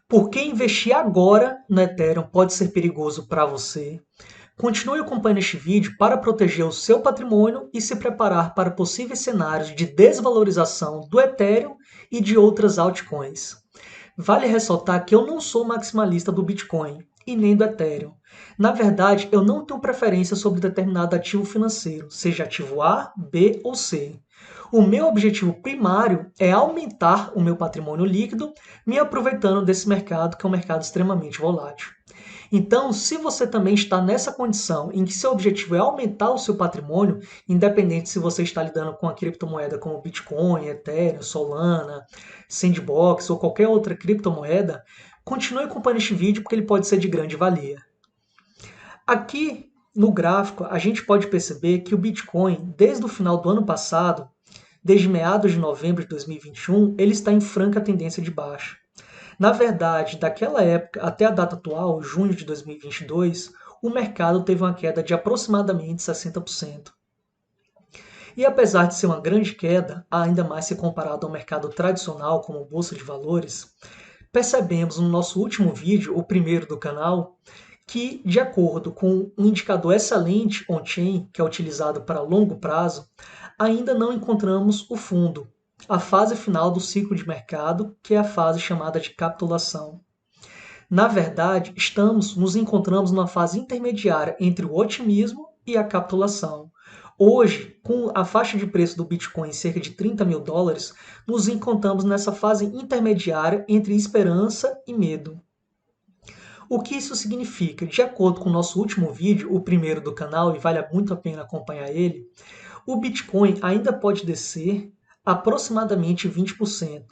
Por que investir agora no Ethereum pode ser perigoso para você? Continue acompanhando este vídeo para proteger o seu patrimônio e se preparar para possíveis cenários de desvalorização do Ethereum e de outras altcoins. Vale ressaltar que eu não sou maximalista do Bitcoin e nem do Ethereum. Na verdade, eu não tenho preferência sobre determinado ativo financeiro, seja ativo A, B ou C. O meu objetivo primário é aumentar o meu patrimônio líquido, me aproveitando desse mercado, que é um mercado extremamente volátil. Então, se você também está nessa condição em que seu objetivo é aumentar o seu patrimônio, independente se você está lidando com a criptomoeda como Bitcoin, Ethereum, Solana, Sandbox ou qualquer outra criptomoeda, continue acompanhando este vídeo porque ele pode ser de grande valia. Aqui no gráfico, a gente pode perceber que o Bitcoin, desde o final do ano passado, desde meados de novembro de 2021, ele está em franca tendência de baixa. Na verdade, daquela época até a data atual, junho de 2022, o mercado teve uma queda de aproximadamente 60%. E apesar de ser uma grande queda, ainda mais se comparado ao mercado tradicional como a bolsa de valores, percebemos no nosso último vídeo, o primeiro do canal, que, de acordo com um indicador excelente on-chain, que é utilizado para longo prazo, ainda não encontramos o fundo, a fase final do ciclo de mercado, que é a fase chamada de capitulação. Na verdade, nos encontramos numa fase intermediária entre o otimismo e a capitulação. Hoje, com a faixa de preço do Bitcoin em cerca de 30 mil dólares, nos encontramos nessa fase intermediária entre esperança e medo. O que isso significa? De acordo com o nosso último vídeo, o primeiro do canal, e vale muito a pena acompanhar ele, o Bitcoin ainda pode descer aproximadamente 20%.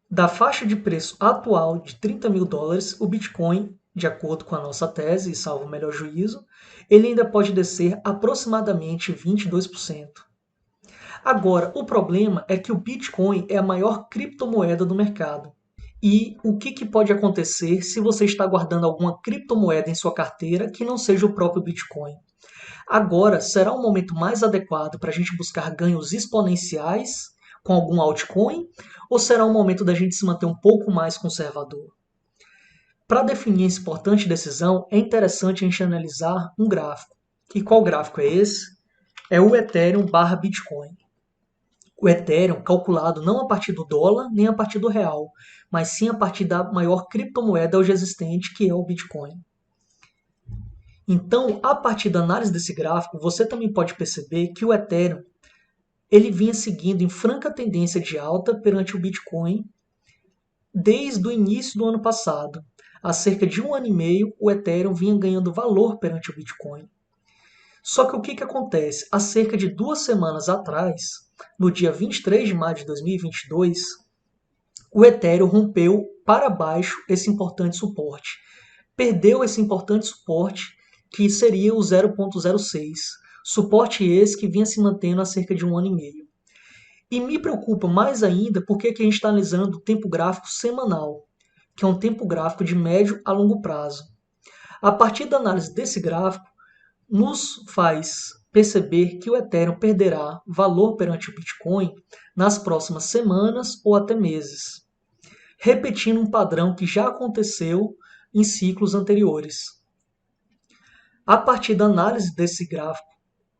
Da faixa de preço atual de 30 mil dólares, o Bitcoin, de acordo com a nossa tese, e salvo o melhor juízo, ele ainda pode descer aproximadamente 22%. Agora, o problema é que o Bitcoin é a maior criptomoeda do mercado. E o que pode acontecer se você está guardando alguma criptomoeda em sua carteira que não seja o próprio Bitcoin? Agora será um momento mais adequado para a gente buscar ganhos exponenciais com algum altcoin? Ou será um momento da gente se manter um pouco mais conservador? Para definir essa importante decisão, é interessante a gente analisar um gráfico. E qual gráfico é esse? É o Ethereum barra Bitcoin. O Ethereum calculado não a partir do dólar nem a partir do real, mas sim a partir da maior criptomoeda hoje existente, que é o Bitcoin. Então, a partir da análise desse gráfico, você também pode perceber que o Ethereum ele vinha seguindo em franca tendência de alta perante o Bitcoin desde o início do ano passado. Há cerca de um ano e meio, o Ethereum vinha ganhando valor perante o Bitcoin. Só que o que acontece? Há cerca de 2 semanas atrás, no dia 23 de maio de 2022, o Ethereum rompeu para baixo esse importante suporte. Perdeu esse importante suporte, que seria o 0,06. Suporte esse que vinha se mantendo há cerca de um ano e meio. E me preocupa mais ainda porque que a gente está analisando o tempo gráfico semanal, que é um tempo gráfico de médio a longo prazo. A partir da análise desse gráfico, nos faz perceber que o Ethereum perderá valor perante o Bitcoin nas próximas semanas ou até meses, repetindo um padrão que já aconteceu em ciclos anteriores. A partir da análise desse gráfico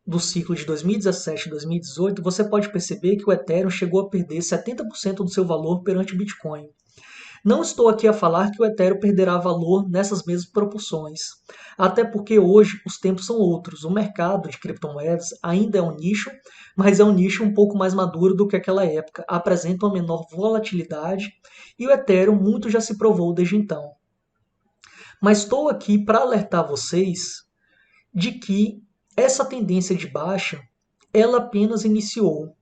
do ciclo de 2017 e 2018, você pode perceber que o Ethereum chegou a perder 70% do seu valor perante o Bitcoin. Não estou aqui a falar que o Ethereum perderá valor nessas mesmas proporções, até porque hoje os tempos são outros. O mercado de criptomoedas ainda é um nicho, mas é um nicho um pouco mais maduro do que aquela época, apresenta uma menor volatilidade e o Ethereum muito já se provou desde então. Mas estou aqui para alertar vocês de que essa tendência de baixa, ela apenas iniciou.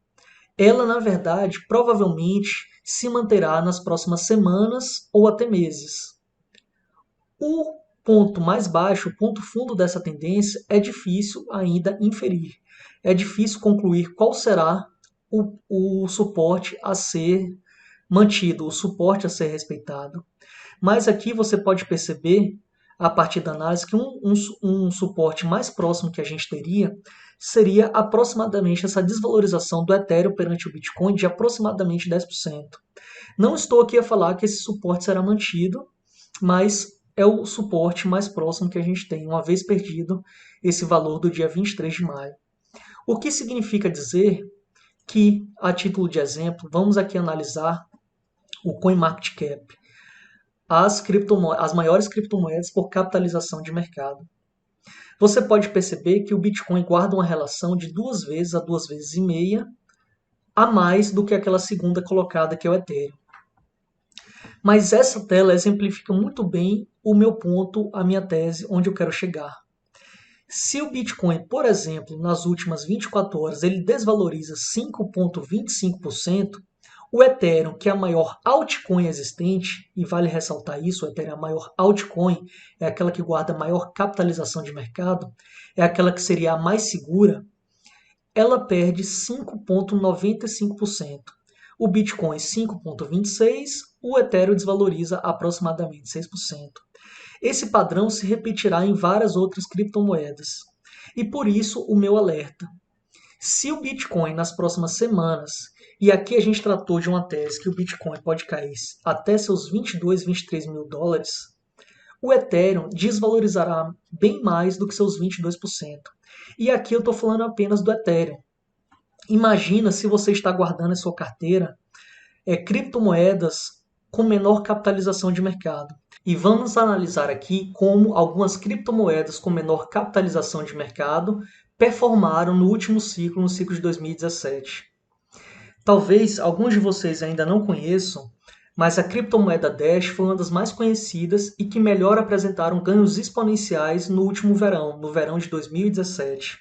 Ela, na verdade, provavelmente se manterá nas próximas semanas ou até meses. O ponto mais baixo, o ponto fundo dessa tendência, é difícil ainda inferir. É difícil concluir qual será o suporte a ser mantido, o suporte a ser respeitado. Mas aqui você pode perceber a partir da análise, que um suporte mais próximo que a gente teria seria aproximadamente essa desvalorização do Ethereum perante o Bitcoin de aproximadamente 10%. Não estou aqui a falar que esse suporte será mantido, mas é o suporte mais próximo que a gente tem, uma vez perdido esse valor do dia 23 de maio. O que significa dizer que, a título de exemplo, vamos aqui analisar o CoinMarketCap, as maiores criptomoedas por capitalização de mercado. Você pode perceber que o Bitcoin guarda uma relação de 2 vezes a 2 vezes e meia a mais do que aquela segunda colocada, que é o Ethereum. Mas essa tela exemplifica muito bem o meu ponto, a minha tese, onde eu quero chegar. Se o Bitcoin, por exemplo, nas últimas 24 horas, ele desvaloriza 5,25%, o Ethereum, que é a maior altcoin existente, e vale ressaltar isso, o Ethereum é a maior altcoin, é aquela que guarda a maior capitalização de mercado, é aquela que seria a mais segura, ela perde 5,95%. O Bitcoin 5,26%, o Ethereum desvaloriza aproximadamente 6%. Esse padrão se repetirá em várias outras criptomoedas. E por isso o meu alerta. Se o Bitcoin nas próximas semanas, e aqui a gente tratou de uma tese que o Bitcoin pode cair até seus 22, 23 mil dólares, o Ethereum desvalorizará bem mais do que seus 22%. E aqui eu estou falando apenas do Ethereum. Imagina se você está guardando em sua carteira criptomoedas com menor capitalização de mercado. E vamos analisar aqui como algumas criptomoedas com menor capitalização de mercado performaram no último ciclo, no ciclo de 2017. Talvez alguns de vocês ainda não conheçam, mas a criptomoeda Dash foi uma das mais conhecidas e que melhor apresentaram ganhos exponenciais no último verão, no verão de 2017.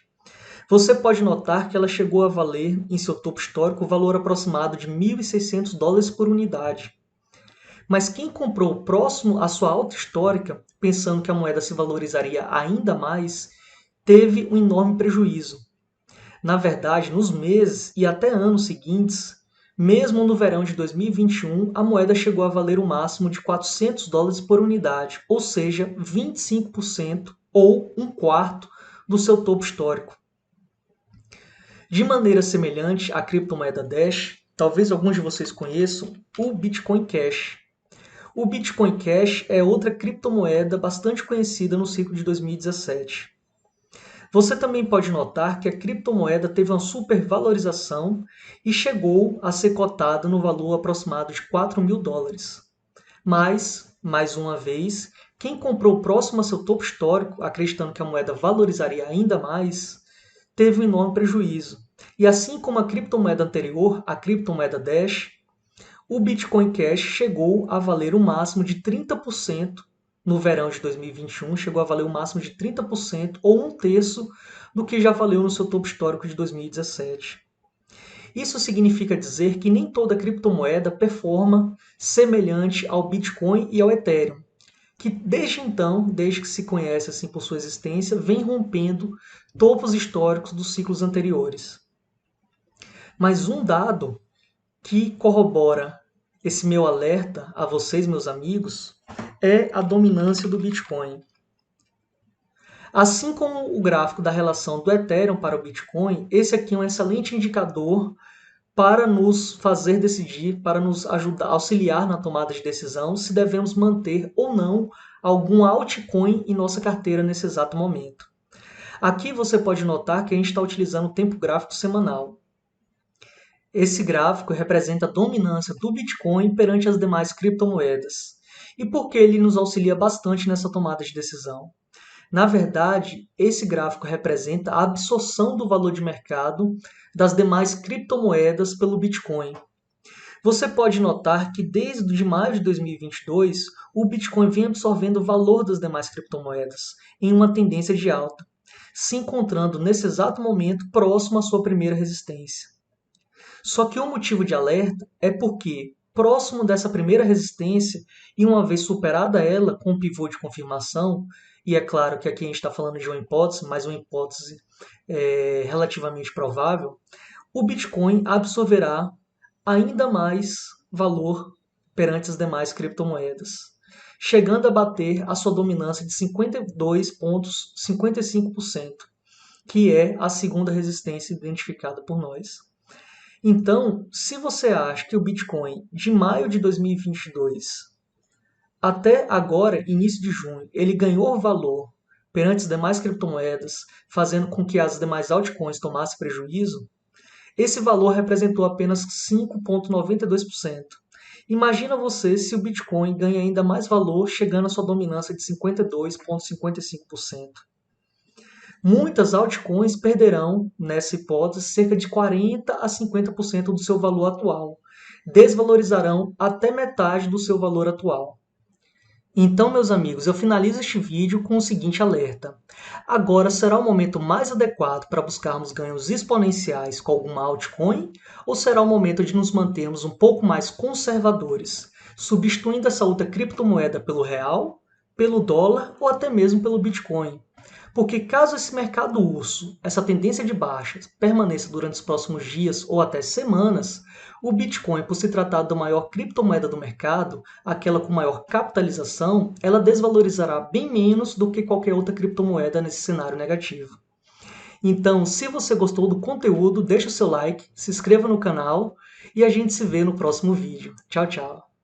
Você pode notar que ela chegou a valer, em seu topo histórico, o valor aproximado de 1.600 dólares por unidade. Mas quem comprou próximo à sua alta histórica, pensando que a moeda se valorizaria ainda mais, teve um enorme prejuízo. Na verdade, nos meses e até anos seguintes, mesmo no verão de 2021, a moeda chegou a valer o máximo de 400 dólares por unidade, ou seja, 25% ou um quarto do seu topo histórico. De maneira semelhante à criptomoeda Dash, talvez alguns de vocês conheçam o Bitcoin Cash. O Bitcoin Cash é outra criptomoeda bastante conhecida no ciclo de 2017. Você também pode notar que a criptomoeda teve uma supervalorização e chegou a ser cotada no valor aproximado de 4 mil dólares. Mas, mais uma vez, quem comprou próximo a seu topo histórico, acreditando que a moeda valorizaria ainda mais, teve um enorme prejuízo. E assim como a criptomoeda anterior, a criptomoeda Dash, o Bitcoin Cash chegou a valer o máximo de 30% no verão de 2021, chegou a valer o máximo de 30% ou um terço do que já valeu no seu topo histórico de 2017. Isso significa dizer que nem toda criptomoeda performa semelhante ao Bitcoin e ao Ethereum, que desde então, desde que se conhece assim por sua existência, vem rompendo topos históricos dos ciclos anteriores. Mas um dado que corrobora esse meu alerta a vocês, meus amigos, é a dominância do Bitcoin. Assim como o gráfico da relação do Ethereum para o Bitcoin, esse aqui é um excelente indicador para nos fazer decidir, para nos ajudar, auxiliar na tomada de decisão se devemos manter ou não algum altcoin em nossa carteira nesse exato momento. Aqui você pode notar que a gente está utilizando o tempo gráfico semanal. Esse gráfico representa a dominância do Bitcoin perante as demais criptomoedas. E por que ele nos auxilia bastante nessa tomada de decisão? Na verdade, esse gráfico representa a absorção do valor de mercado das demais criptomoedas pelo Bitcoin. Você pode notar que desde maio de 2022, o Bitcoin vem absorvendo o valor das demais criptomoedas em uma tendência de alta, se encontrando nesse exato momento próximo à sua primeira resistência. Só que o motivo de alerta é porque, próximo dessa primeira resistência, e uma vez superada ela com o pivô de confirmação, e é claro que aqui a gente está falando de uma hipótese, mas uma hipótese relativamente provável, o Bitcoin absorverá ainda mais valor perante as demais criptomoedas. chegando a bater a sua dominância de 52,55%, que é a segunda resistência identificada por nós. Então, se você acha que o Bitcoin de maio de 2022 até agora, início de junho, ele ganhou valor perante as demais criptomoedas, fazendo com que as demais altcoins tomassem prejuízo, esse valor representou apenas 5,92%. Imagina você se o Bitcoin ganha ainda mais valor, chegando à sua dominância de 52,55%. Muitas altcoins perderão, nessa hipótese, cerca de 40 a 50% do seu valor atual. Desvalorizarão até metade do seu valor atual. Então, meus amigos, eu finalizo este vídeo com o seguinte alerta. Agora será o momento mais adequado para buscarmos ganhos exponenciais com alguma altcoin? Ou será o momento de nos mantermos um pouco mais conservadores, substituindo essa outra criptomoeda pelo real, pelo dólar ou até mesmo pelo Bitcoin? Porque caso esse mercado urso, essa tendência de baixa, permaneça durante os próximos dias ou até semanas, o Bitcoin, por se tratar da maior criptomoeda do mercado, aquela com maior capitalização, ela desvalorizará bem menos do que qualquer outra criptomoeda nesse cenário negativo. Então, se você gostou do conteúdo, deixa o seu like, se inscreva no canal e a gente se vê no próximo vídeo. Tchau, tchau!